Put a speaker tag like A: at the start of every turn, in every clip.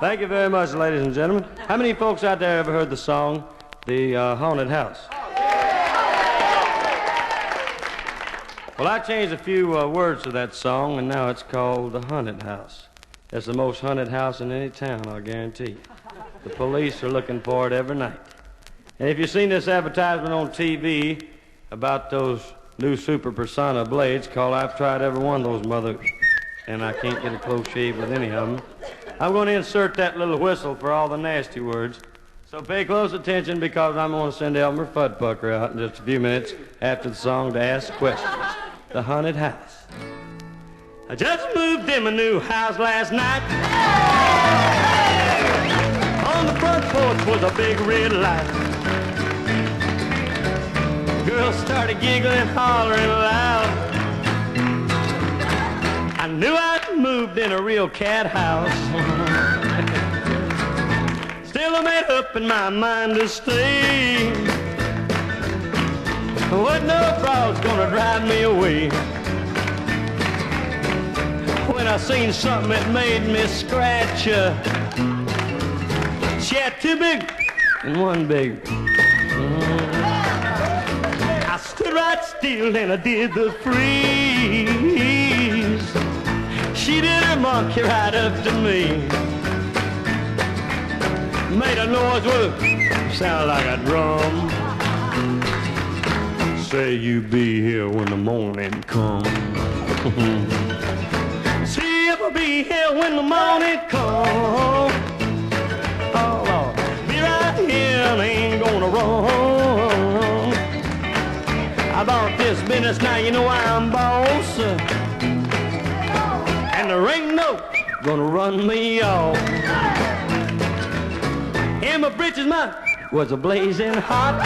A: Thank you very much, ladies and gentlemen. How many folks out there ever heard the song, The Haunted House? Well, I changed a few words to that song, and now it's called The Haunted House. It's the most haunted house in any town, I'll guarantee. The police are looking for it every night. And if you've seen this advertisement on TV about those new Super Persona blades called I've tried every one of those mother, and I can't get a close shave with any of them, I'm going to insert that little whistle for all the nasty words. So pay close attention because I'm going to send Elmer Fudpucker out in just a few minutes after the song to ask questions. The Haunted House. I just moved in my new house last night. On the front porch was a big red light. Girls started giggling, hollering loud. I knew I'd moved in a real cat house. Still I made up in my mind to stay. Wasn't no frog's gonna drive me away. When I seen something that made me scratch, she had two big and one big. I stood right still and I did the freeze. She did her monkey right up to me. Made a noise with it, sounded like a drum. Say you be here when the morning comes. See if I'll be here when the morning comes. Oh Lord, be right here and I ain't gonna run. I bought this business, now you know I'm boss. And there ain't no gonna run me off. And my britches, mine was a blazing hot.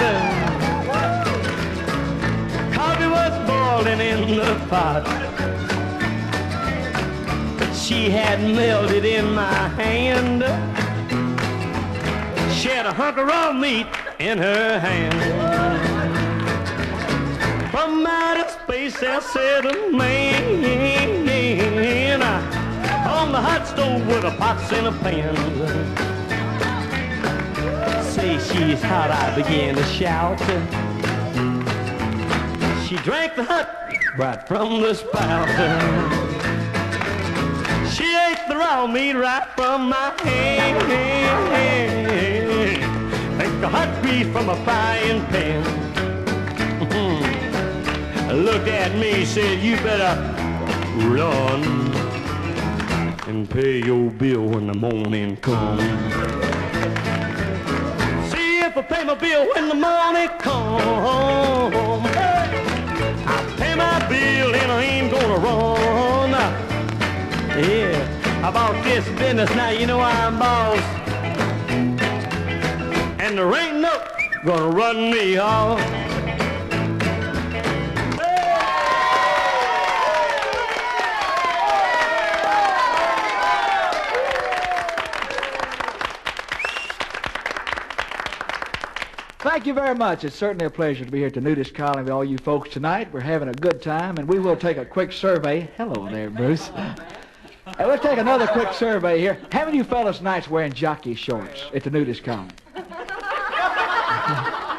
A: Coffee was boiling in the pot. She had melted in my hand. She had a hunk of raw meat in her hand. From outer space there said a man on the hot stove with a pots and a pan. Say she's hot, I began to shout. She drank the hot right from the spout. She ate the raw meat right from my hand. Ate the hot grease from a frying pan. Looked at me, said, you better run and pay your bill when the morning comes. See if I pay my bill when the morning comes. I'll pay my bill and I ain't gonna run. Yeah, I bought this business, now you know I'm boss. And there ain't no gonna run me off.
B: Thank you very much. It's certainly a pleasure to be here at the Nudist Colony with all you folks tonight. We're having a good time, and we will take a quick survey. Hello there, Bruce. And we'll take another quick survey here. How many of you fellas tonight's wearing jockey shorts at the Nudist Colony?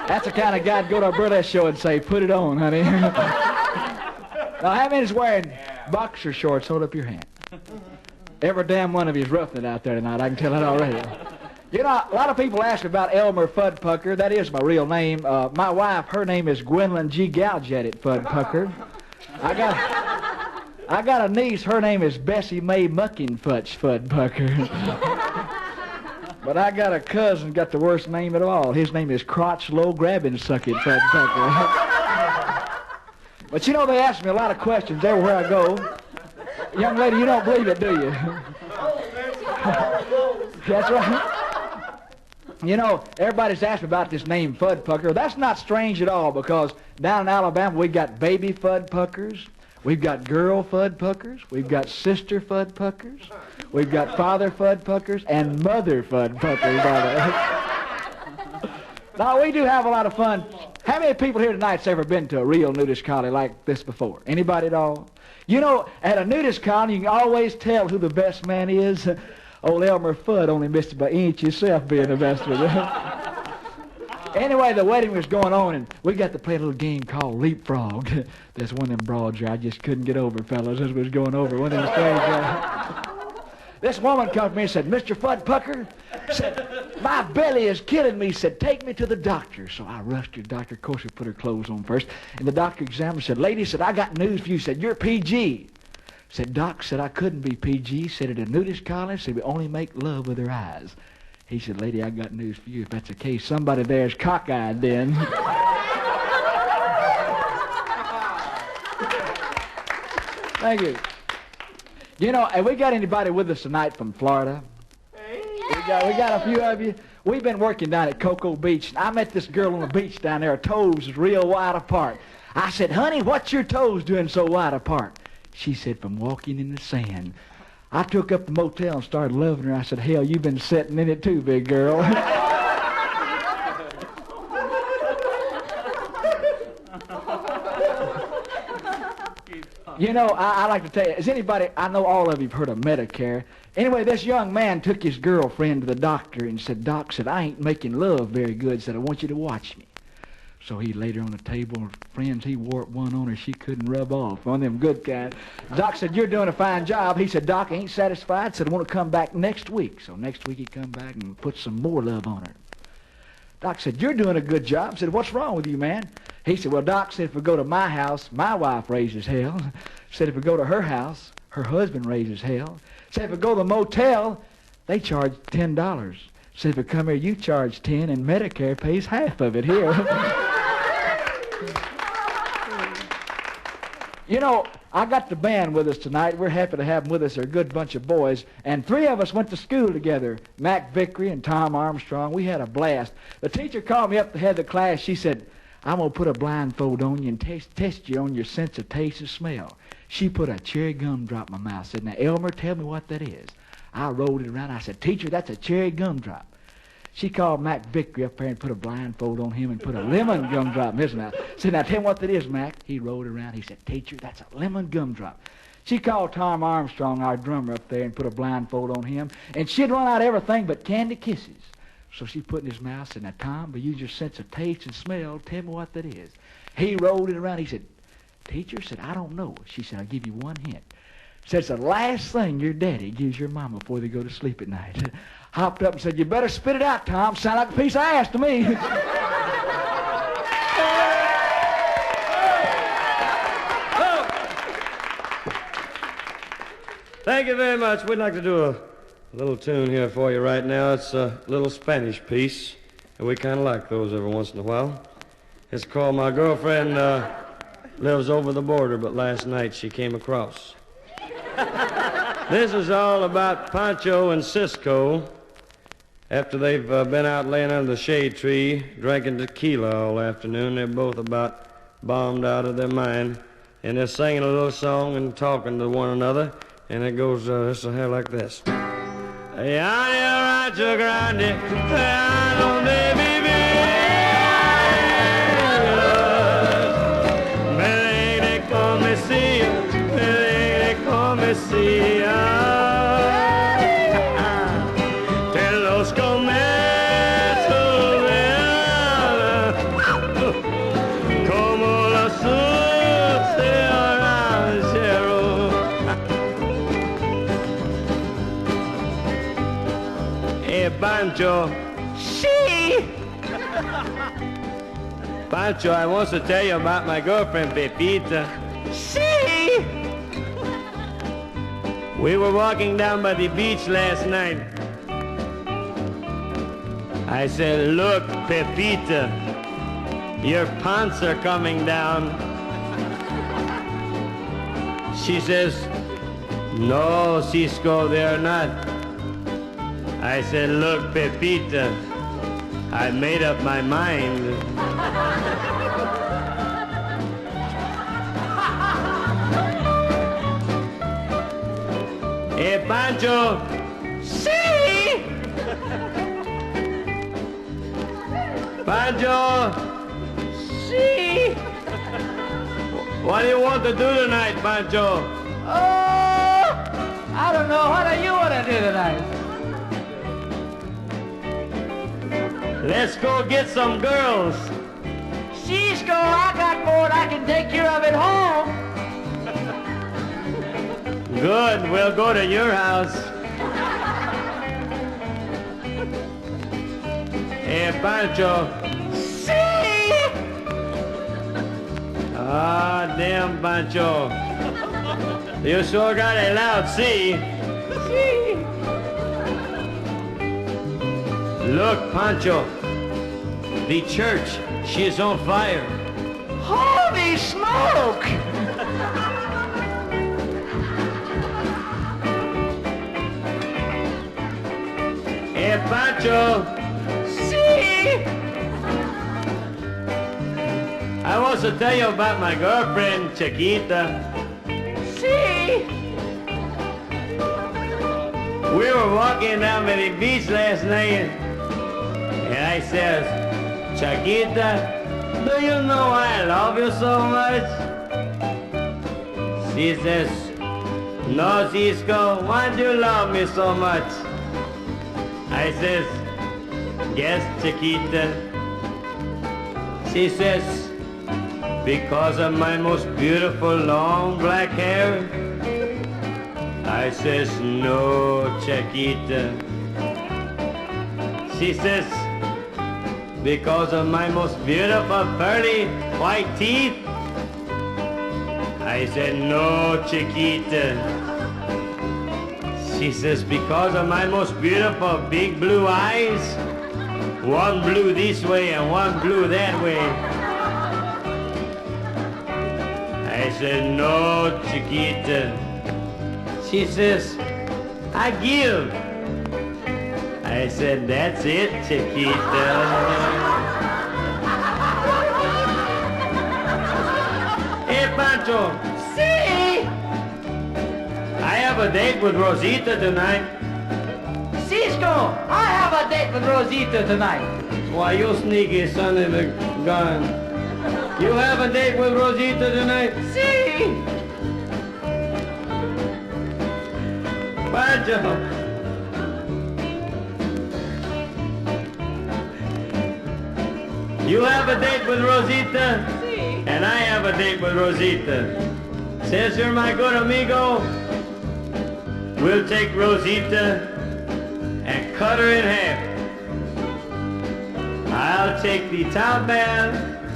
B: That's the kind of guy to go to a burlesque show and say, put it on, honey. Now, how many is wearing boxer shorts? Hold up your hand. Every damn one of you is roughing it out there tonight. I can tell it already. You know, a lot of people ask about Elmer Fudpucker. That is my real name. My wife, her name is Gwendolyn G. Galjetted Fudpucker. I got a niece, her name is Bessie Mae Muckinfutch Fudpucker. But I got a cousin, got the worst name at all. His name is Crotch Low Grabbing Sucking Fudpucker. But you know, they ask me a lot of questions everywhere I go. Young lady, you don't believe it, do you? That's right. You know, everybody's asked me about this name Fudpucker. That's not strange at all because down in Alabama we got baby Fudpuckers, we've got girl Fudpuckers, we've got sister Fudpuckers, we've got father Fudpuckers, and mother Fudpuckers. Now, we do have a lot of fun. How many people here tonight's ever been to a real nudist colony like this before? Anybody at all? You know, at a nudist colony, you can always tell who the best man is Old Elmer Fudd only missed it by inch himself being the best with it. Anyway, the wedding was going on, and we got to play a little game called Leapfrog. That's one of them broads I just couldn't get over, fellas. This was going over. One of them strange This woman come to me and said, Mr. Fudpucker, said, my belly is killing me. Said, take me to the doctor. So I rushed to the doctor. Of course, we put her clothes on first. And the doctor examined, said, lady, said, I got news for you. Said, you're PG. Said, doc, said, I couldn't be PG. Said, at a nudist college, said, we only make love with our eyes. He said, lady, I got news for you. If that's the case, somebody there is cockeyed then. Thank you. You know, have we got anybody with us tonight from Florida? We got a few of you. We've been working down at Cocoa Beach. I met this girl on the beach down there. Her toes was real wide apart. I said, honey, what's your toes doing so wide apart? She said, from walking in the sand. I took up the motel and started loving her. I said, hell, you've been sitting in it too, big girl. You know, I like to tell you, is anybody, I know all of you have heard of Medicare. Anyway, this young man took his girlfriend to the doctor and said, doc, said, I ain't making love very good. Said, I want you to watch me. So he laid her on the table. Friends, he wore one on her she couldn't rub off. One of them good kind. Doc said, you're doing a fine job. He said, doc, I ain't satisfied. Said, I want to come back next week. So next week he come back and put some more love on her. Doc said, you're doing a good job. Said, what's wrong with you, man? He said, well, doc said, if we go to my house, my wife raises hell. Said, if we go to her house, her husband raises hell. Said, if we go to the motel, they charge $10. Said, if we come here, you charge 10, and Medicare pays half of it here. You know, I got the band with us tonight. We're happy to have them with us. They're a good bunch of boys. And three of us went to school together, Mac Vickery and Tom Armstrong. We had a blast. The teacher called me up to head the class. She said, I'm going to put a blindfold on you and test you on your sense of taste and smell. She put a cherry gumdrop in my mouth. Said, now, Elmer, tell me what that is. I rolled it around. I said, teacher, that's a cherry gumdrop. She called Mac Vickery up there and put a blindfold on him and put a lemon gumdrop in his mouth. Said, now tell me what that is, Mac. He rolled it around. He said, teacher, that's a lemon gumdrop. She called Tom Armstrong, our drummer, up there and put a blindfold on him. And she'd run out everything but candy kisses. So she put in his mouth, said, now, Tom, but use your sense of taste and smell. Tell me what that is. He rolled it around. He said, teacher, said, I don't know. She said, I'll give you one hint. Said, it's the last thing your daddy gives your mama before they go to sleep at night. Hopped up and said, you better spit it out, Tom. Sound like a piece of ass to me.
A: Thank you very much. We'd like to do a little tune here for you right now. It's a little Spanish piece, and we kind of like those every once in a while. It's called My Girlfriend Lives Over the Border, but last night she came across. This is all about Poncho and Cisco. After they've been out laying under the shade tree, drinking tequila all afternoon, they're both about bombed out of their mind. And they're singing a little song and talking to one another. And it goes just like this. Rancho Grande, donde vivir. Me alegre como decía. De los comercios como la sucia ranchero. Pancho. She. Pancho, I want to tell you about my girlfriend, Pepita. She. We were walking down by the beach last night. I said, look, Pepita, your pants are coming down. She says, no, Cisco, they're not. I said, look, Pepita, I made up my mind. Hey, Pancho. See? Pancho. See? What do you want to do tonight, Pancho?
B: Oh, I don't know. What do you want to do tonight?
A: Let's go get some girls.
B: Cisco, I got more I can take care of at home.
A: Good, we'll go to your house. Hey, Pancho.
B: See?
A: Ah, damn, Pancho. You sure got a loud C.
B: See?
A: Look, Pancho. The church, she's on fire.
B: Holy smoke!
A: Hey, Pancho.
B: See?
A: I want to tell you about my girlfriend, Chiquita.
B: See?
A: We were walking down by the beach last night, and I says, Chiquita, do you know I love you so much? She says, no, Cisco, why do you love me so much? I says, yes, Chiquita. She says, because of my most beautiful long black hair. I says, no, Chiquita. She says, because of my most beautiful pearly white teeth. I said, no, Chiquita. She says, because of my most beautiful big blue eyes. One blue this way and one blue that way. I said, no, Chiquita. She says, I give. I said, that's it, Chiquita. Hey, Pancho.
B: See?
A: I have a date with Rosita tonight.
B: Cisco, I have a date with Rosita tonight.
A: Why, you sneaky son of a gun. You have a date with Rosita tonight?
B: See?
A: Pancho. You have a date with Rosita?
B: See?
A: And I have a date with Rosita. Since you're my good amigo, we'll take Rosita and cut her in half. I'll take the top half,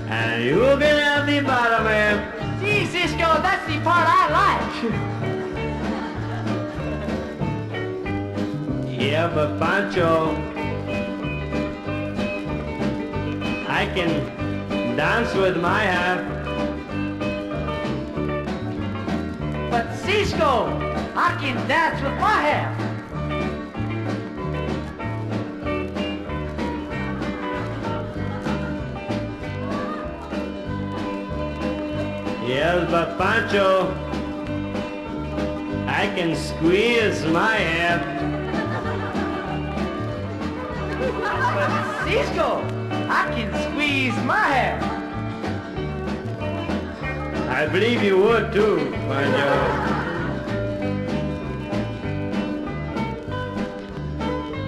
A: and you can have the bottom half.
B: See, Cisco, that's the part I like.
A: Yeah, but Pancho, I can dance with my half.
B: But Cisco, I can dance with my half.
A: Yes, but Pancho, I can squeeze my half.
B: But Cisco, I can squeeze my half.
A: I believe you would too, Pancho.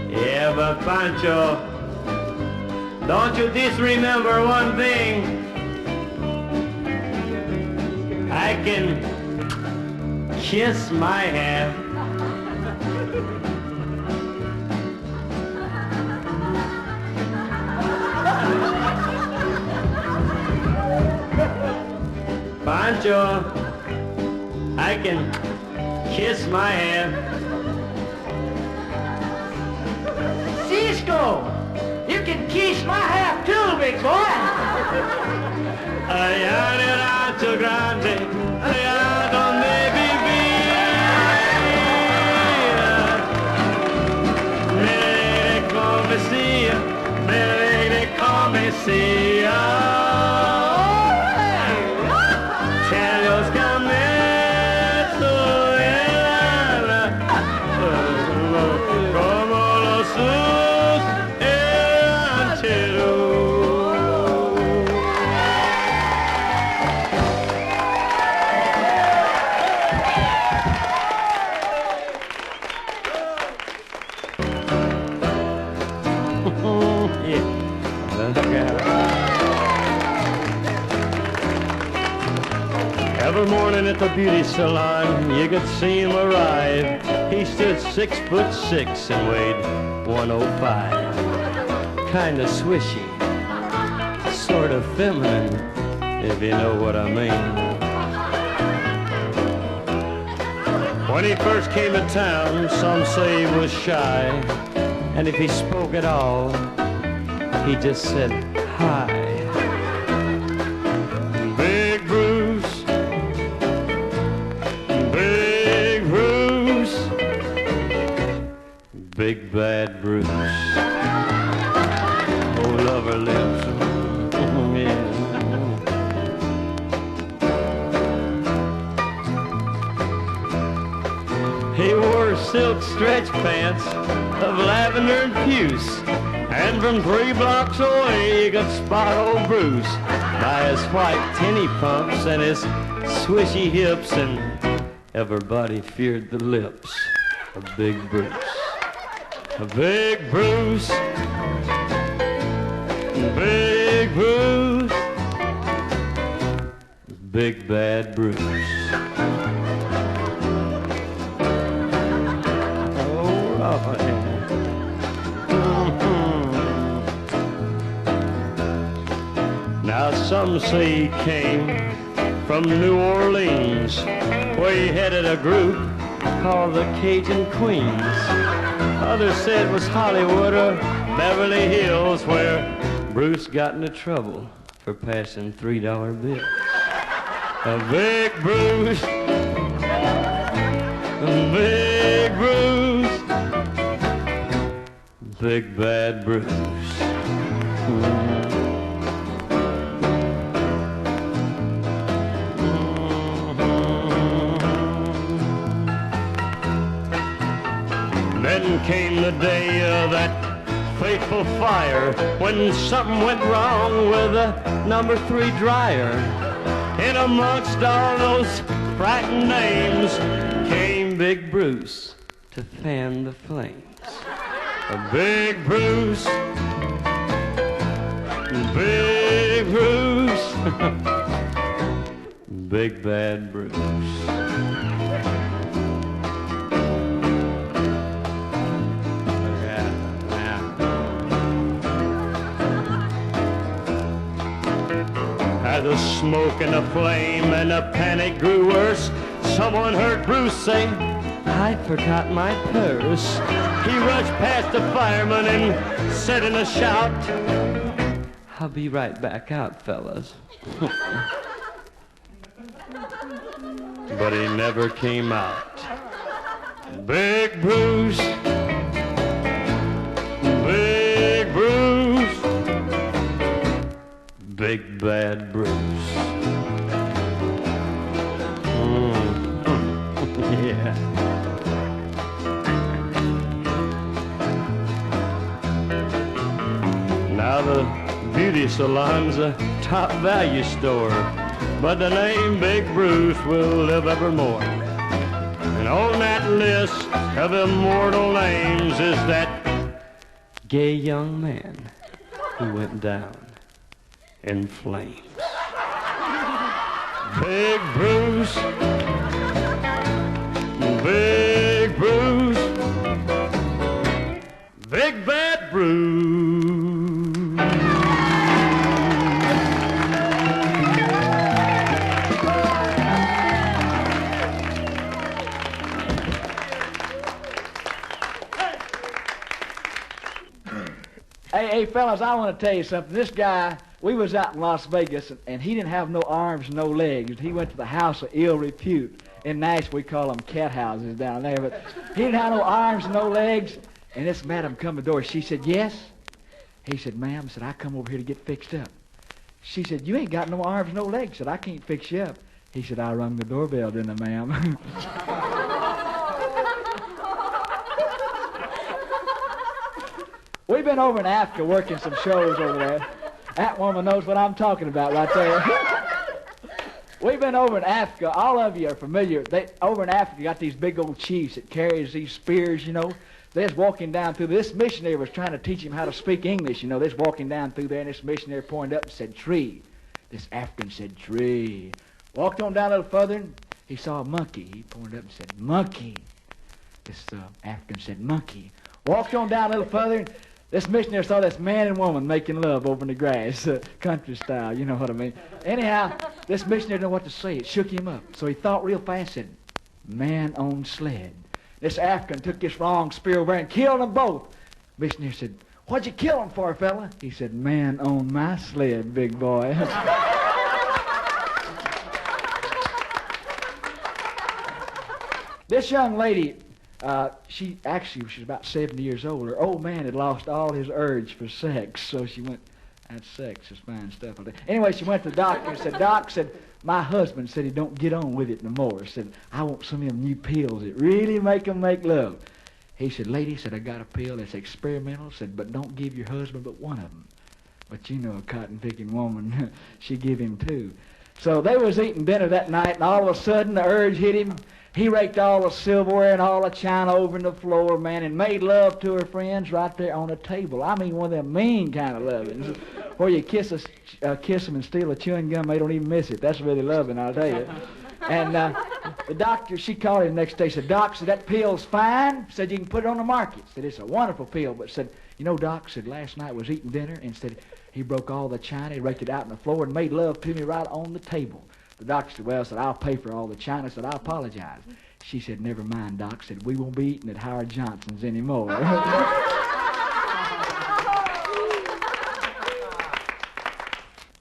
A: Yeah, but Pancho, don't you disremember one thing? I can kiss my half. Pancho, I can kiss my half.
B: Cisco, you can kiss my half too, big boy.
A: Allá en el rancho grande, allá donde vivía, me alegre como decía, que los camellos eran como los sus rancheros. Yeah. Every morning at the beauty salon, you could see him arrive. He stood 6'6" and weighed 105. Kinda swishy, sort of feminine, if you know what I mean. When he first came to town, some say he was shy, and if he spoke at all, he just said hi. Big Bruce, Big Bruce, Big Bad Bruce. Oh, lover lips. Yeah. He wore silk stretch pants of lavender and puce, and from 3 blocks away you could spot old Bruce by his white tinny pumps and his swishy hips, and everybody feared the lips of Big Bruce. Big Bruce, Big Bruce, Big Bad Bruce. Now some say he came from New Orleans, where he headed a group called the Cajun Queens. Others said it was Hollywood or Beverly Hills, where Bruce got into trouble for passing $3 bills. A Big Bruce, a Big Bruce, Big Bad Bruce. Then came the day of that fateful fire, when something went wrong with the number 3 dryer. In amongst all those frightened names came Big Bruce to fan the flames. A Big Bruce, Big Bruce, Big Bad Bruce. As the smoke and the flame and the panic grew worse, someone heard Bruce say, "I forgot my purse." He rushed past the fireman and said in a shout, "I'll be right back out, fellas." But he never came out. Big Bruce, Big Bruce, Big Bad Bruce. Yeah. Now the beauty salon's a top value store, but the name Big Bruce will live evermore. And on that list of immortal names is that gay young man who went down in flames. Big Bruce, Big Bruce, Big Bad Bruce.
B: Hey, fellas, I want to tell you something. This guy, we was out in Las Vegas, and he didn't have no arms, no legs. He went to the house of ill repute. In Nashville, we call them cat houses down there. But he didn't have no arms, no legs. And this madam come to the door. She said, "Yes?" He said, "Ma'am," said, "I come over here to get fixed up." She said, "You ain't got no arms, no legs." Said, "I can't fix you up." He said, "I rung the doorbell, didn't I, ma'am?" We've been over in Africa working some shows over there. That woman knows what I'm talking about right there. We've been over in Africa. All of you are familiar. Over in Africa, you got these big old chiefs that carries these spears, you know. They was walking down through. This missionary was trying to teach him how to speak English. You know, they was walking down through there, and this missionary pointed up and said, tree. This African said, tree. Walked on down a little further, and he saw a monkey. He pointed up and said, monkey. This African said, monkey. Walked on down a little further, and this missionary saw this man and woman making love over in the grass, country style, you know what I mean. Anyhow, this missionary didn't know what to say. It shook him up. So he thought real fast and said, man on sled. This African took this long spear over and killed them both. Missionary said, what'd you kill him for, fella? He said, man on my sled, big boy. This young lady, she was about 70 years old. Her old man had lost all his urge for sex, so she went, that's sex, is fine stuff. Anyway, she went to the doctor and said, Doc, said, my husband said he don't get on with it no more. Said, I want some of them new pills that really make them make love. He said, lady, said, I got a pill that's experimental, said, but don't give your husband but one of them. But you know a cotton-picking woman, she give him two. So they was eating dinner that night, and all of a sudden the urge hit him. He raked all the silverware and all the china over in the floor, man, and made love to her friends right there on the table. I mean, one of them mean kind of lovings, where you kiss them and steal a chewing gum, they don't even miss it. That's really loving, I'll tell you. And the doctor, she called him the next day, said, Doc, said, that pill's fine. Said, you can put it on the market. Said, it's a wonderful pill. But said, you know, Doc, said, last night was eating dinner, and said, he broke all the china, he raked it out on the floor, and made love to me right on the table. The doctor said, well, said, I'll pay for all the china. Said, I apologize. She said, never mind, Doc. Said, we won't be eating at Howard Johnson's anymore.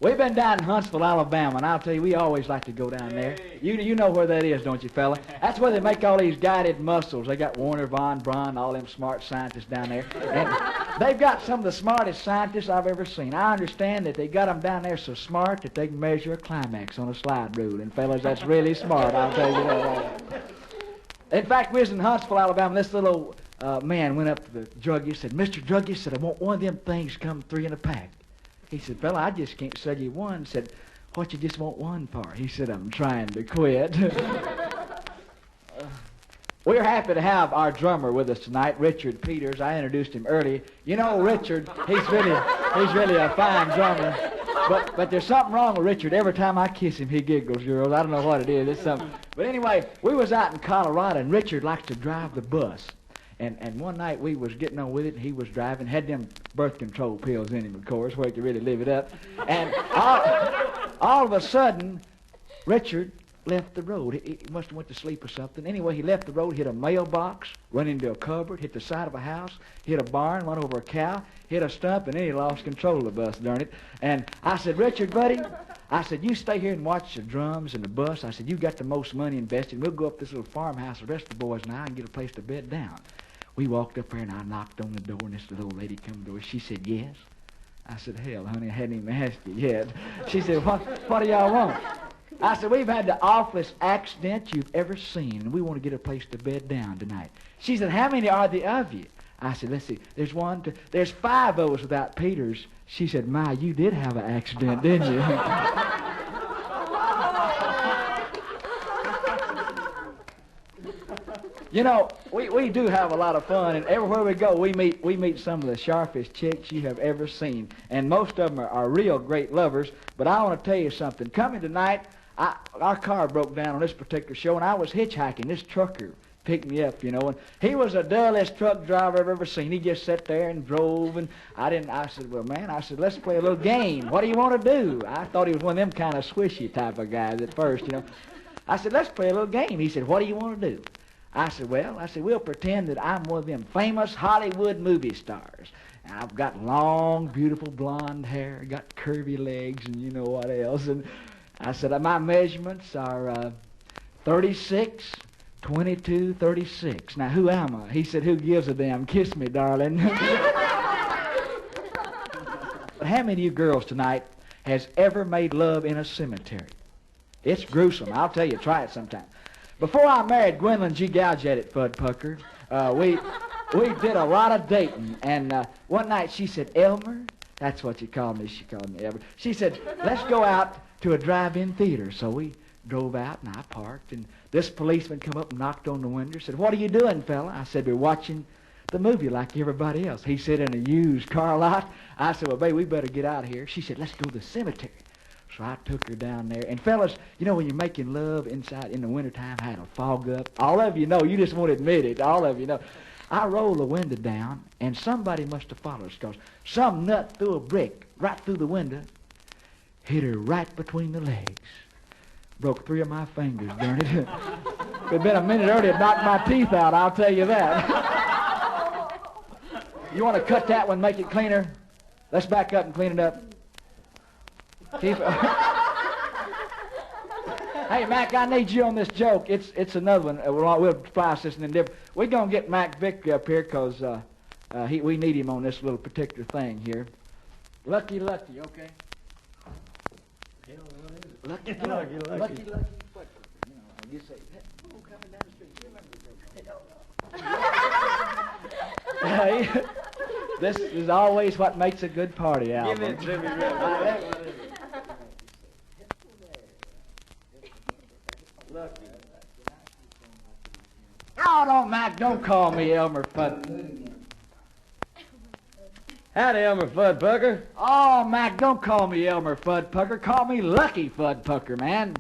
B: We've been down in Huntsville, Alabama, and I'll tell you, we always like to go down there. You know where that is, don't you, fella? That's where they make all these guided mussels. They got Warner, Von Braun, all them smart scientists down there. And they've got some of the smartest scientists I've ever seen. I understand that they got them down there so smart that they can measure a climax on a slide rule. And, fellas, that's really smart, I'll tell you that. In fact, we was in Huntsville, Alabama, and this little man went up to the druggist, said, Mr. Druggist, said, I want one of them things come 3 in a pack. He said, fella, I just can't sell you one. Said, what you just want one for? He said, I'm trying to quit. We're happy to have our drummer with us tonight, Richard Peters. I introduced him early. You know, Richard, he's really a fine drummer. But there's something wrong with Richard. Every time I kiss him, he giggles, girls. I don't know what it is. It's something. But anyway, we was out in Colorado, and Richard likes to drive the bus. And one night we was getting on with it, and he was driving, had them birth control pills in him, of course, where he could really live it up. And all of a sudden, Richard left the road. He must have went to sleep or something. Anyway, he left the road, hit a mailbox, run into a cupboard, hit the side of a house, hit a barn, run over a cow, hit a stump, and then he lost control of the bus, darn it. And I said, Richard, buddy, I said, you stay here and watch the drums and the bus. I said, you got the most money invested. We'll go up this little farmhouse, the rest of the boys and I, and get a place to bed down. We walked up there, and I knocked on the door, and this little lady come to the door. She said, yes. I said, hell, honey, I hadn't even asked you yet. She said, what do y'all want? I said, we've had the awfulest accident you've ever seen, and we want to get a place to bed down tonight. She said, how many are there of you? I said, let's see, there's 1, 2, there's 5 of us without Peters. She said, my, you did have an accident, didn't you? You know, we do have a lot of fun, and everywhere we go, we meet some of the sharpest chicks you have ever seen, and most of them are real great lovers. But I want to tell you something. Coming tonight, our car broke down on this particular show, and I was hitchhiking. This trucker picked me up, you know, and he was the dullest truck driver I've ever seen. He just sat there and drove, and I said, well, man, let's play a little game. What do you want to do? I thought he was one of them kind of swishy type of guys at first, you know. I said, let's play a little game. He said, what do you want to do? I said, we'll pretend that I'm one of them famous Hollywood movie stars. And I've got long, beautiful blonde hair, got curvy legs, and you know what else. And I said, my measurements are 36, 22, 36. Now, who am I? He said, who gives a damn? Kiss me, darling. But how many of you girls tonight has ever made love in a cemetery? It's gruesome. I'll tell you, try it sometime. Before I married Gwendolyn G. Gouget at Fudpucker, we did a lot of dating. And one night she said, Elmer, that's what she called me Elmer. She said, let's go out to a drive-in theater. So we drove out, and I parked, and this policeman come up and knocked on the window, said, what are you doing, fella? I said, we're watching the movie like everybody else. He said in a used car lot. I said, well, babe, we better get out of here. She said, let's go to the cemetery. So I took her down there. And fellas, you know when you're making love inside in the wintertime, how it'll fog up? All of you know. You just won't admit it. All of you know. I rolled the window down, and somebody must have followed us, because some nut threw a brick right through the window, hit her right between the legs. Broke 3 of my fingers, darn it. If it had been a minute earlier, it'd knocked my teeth out, I'll tell you that. You want to cut that one, make it cleaner? Let's back up and clean it up. Keep Hey, Mac, I need you on this joke. It's another one. We'll price this and then different. We're going to get Mac Victory up here because we need him on this little particular thing here. Lucky, okay? Lucky. You know, you say, coming down the street. You remember this is always what makes a good party album.
A: Give it to me, really. Lucky.
B: Oh, no, Mac, don't call me Elmer Fudpucker.
A: Howdy, Elmer Fudpucker.
B: Oh, Mac, don't call me Elmer Fudpucker. Call me Lucky Fudpucker, man.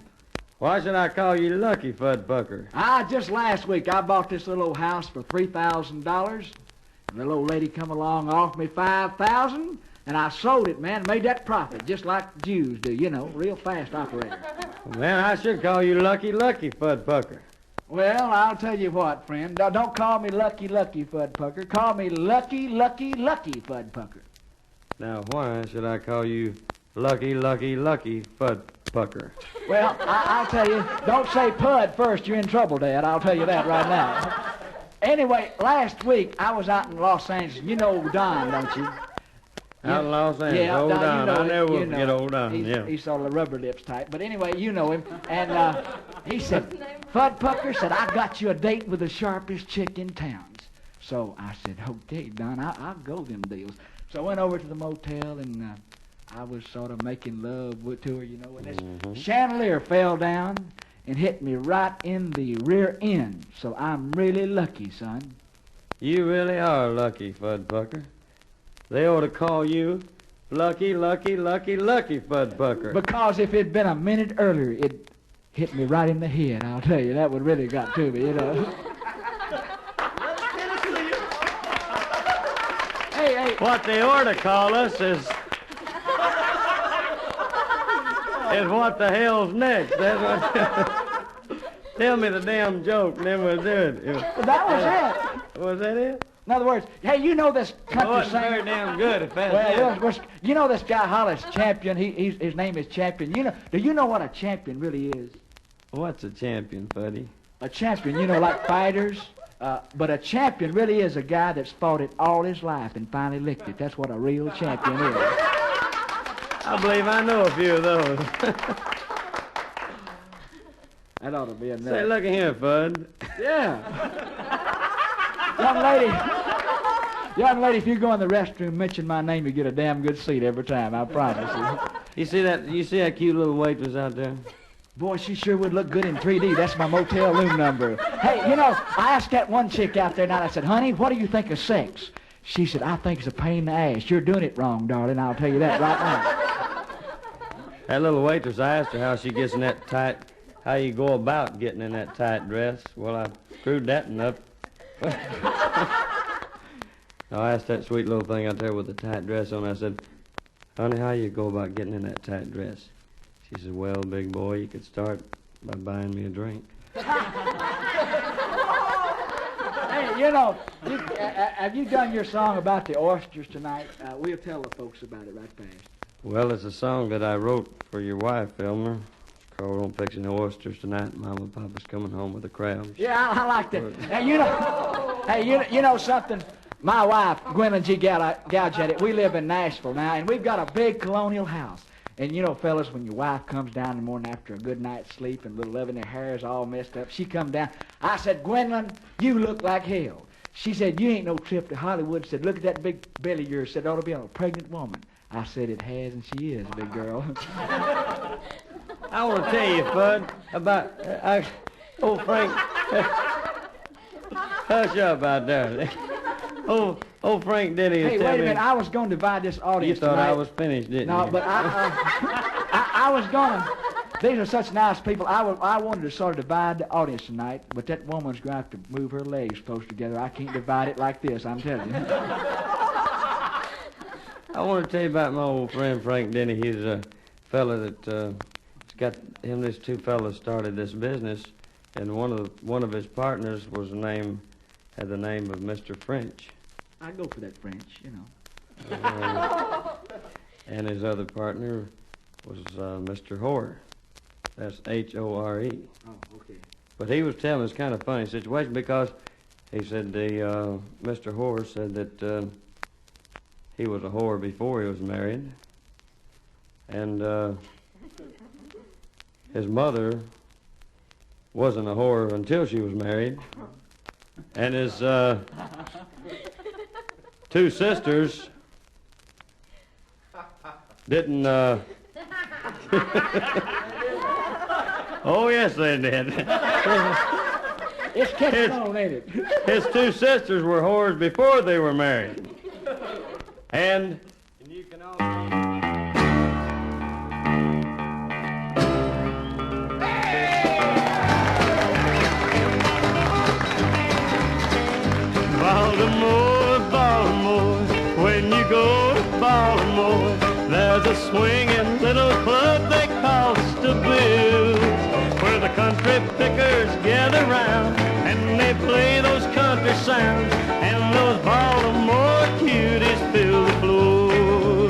A: Why should I call you Lucky Fudpucker?
B: Just last week, I bought this little old house for $3,000. And the little old lady come along, offered me $5,000, and I sold it, man, made that profit, just like Jews do, you know, real fast operator.
A: Well, man, I should call you Lucky Fudpucker.
B: Well, I'll tell you what, friend. Don't call me Lucky Fudpucker. Call me Lucky Fudpucker.
A: Now, why should I call you Lucky Fudpucker?
B: Well, I'll tell you, don't say Pud first. You're in trouble, Dad. I'll tell you that right now. Anyway, last week, I was out in Los Angeles. You know Don, don't you?
A: Out in Los Angeles,
B: yeah,
A: old
B: Don,
A: Don.
B: you know
A: I never will forget old Don,
B: yeah. He's sort of rubber lips type. But anyway, you know him. And he said, Fudpucker said, I got you a date with the sharpest chick in town. So I said, okay, Don, I'll go them deals. So I went over to the motel, and I was sort of making love to her, you know, and this chandelier fell down and hit me right in the rear end. So I'm really lucky, son.
A: You really are lucky, Fudpucker. They ought to call you Lucky Fudpucker.
B: Because if it'd been a minute earlier, it hit me right in the head, I'll tell you. That would really got to me, you know. Hey.
A: What they ought to call us is what the hell's next. That's what. Tell me the damn joke, and then we'll do it.
B: That was it.
A: Was that it?
B: In other words, hey, you know this country
A: It's
B: singer.
A: very damn good if that's it.
B: You know this guy Hollis, Champion. His name is Champion. Do you know what a champion really is?
A: What's a champion, Fuddy?
B: A champion, you know, like fighters. But a champion really is a guy that's fought it all his life and finally licked it. That's what a real champion is.
A: I believe I know a few of those.
B: That ought to be enough.
A: Say, look at here, Fud.
B: Yeah. Young lady, if you go in the restroom, mention my name, you get a damn good seat every time, I promise you.
A: You see that cute little waitress out there?
B: Boy, she sure would look good in 3D. That's my motel room number. Hey, you know, I asked that one chick out there tonight, I said, honey, what do you think of sex? She said, I think it's a pain in the ass. You're doing it wrong, darling. I'll tell you that right now.
A: That little waitress, I asked her how she gets in that tight, how you go about getting in that tight dress. Well, I screwed that one up. I asked that sweet little thing out there with the tight dress on. I said, honey, how you go about getting in that tight dress? She said, well, big boy, you could start by buying me a drink.
B: Hey, you know, have you done your song about the oysters tonight? We'll tell the folks about it right fast.
A: Well, it's a song that I wrote for your wife, Elmer. It's called "Don't Fixing the Oysters Tonight." Mama and Papa's coming home with the crabs.
B: Yeah, I like that. You know something? My wife, Gwendolyn G. Galjet, we live in Nashville now, and we've got a big colonial house. And you know, fellas, when your wife comes down in the morning after a good night's sleep and little Evan, her hair is all messed up, she come down. I said, Gwendolyn, you look like hell. She said, you ain't no trip to Hollywood. Said, look at that big belly of yours. Said, it ought to be on a pregnant woman. I said, it has, and she is, big girl.
A: I want to tell you, Bud, about old Frank. Hush up out there. Oh, Frank Denny.
B: Hey, wait a minute. I was going to divide this audience
A: You thought
B: tonight.
A: I was finished, didn't you?
B: No, but I was going to. These are such nice people. I wanted to sort of divide the audience tonight, but that woman's going to have to move her legs close together. I can't divide it like this, I'm telling you.
A: I want to tell you about my old friend Frank Denny. He's a fella that these two fellas started this business, and one of his partners had the name of Mr. French.
B: I go for that French, you know.
A: And his other partner was Mr. Hoare. That's H-O-R-E.
B: Oh, okay.
A: But he was telling us kind of funny situation because he said Mr. Hoare said that he was a whore before he was married, and his mother wasn't a whore until she was married, and his two sisters didn't. Oh, yes, they did.
B: It's catching on, ain't it?
A: His two sisters were whores before they were married. And you can also... Baltimore, Baltimore, when you go to Baltimore, there's a swinging little club they call Stabile, where the country pickers gather round and they play those country sounds, and those Baltimore cuties fill the floor.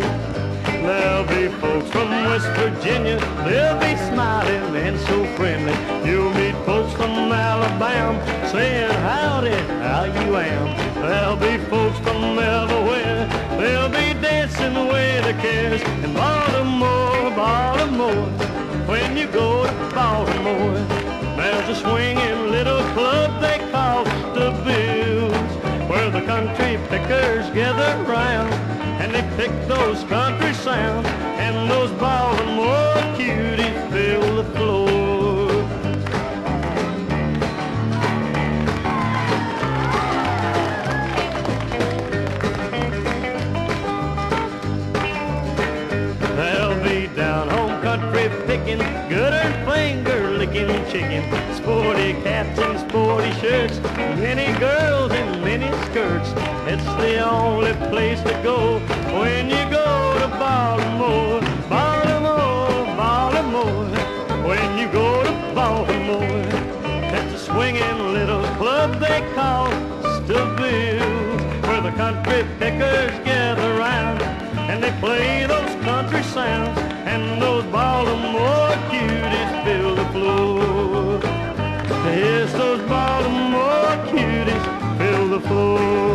A: There'll be folks from West Virginia, they'll be smiling and so friendly. You'll meet folks from Alabama saying howdy, how you am. There'll be folks from everywhere, they'll be dancing away their cares. And Baltimore, Baltimore, when you go to Baltimore, there's a swinging little club they call the Bills, where the country pickers gather round and they pick those country sounds, and those Baltimore cuties fill the floor. They'll be down home country picking, good and finger licking chicken, sporty caps and sporty shirts, many girls in many skirts. It's the only place to go when you go to Baltimore, Baltimore, Baltimore. When you go to Baltimore, it's a swinging little club they call Stabile, where the country pickers gather round and they play those country sounds, and those Baltimore cuties fill the floor. Yes, those Baltimore cuties fill the floor.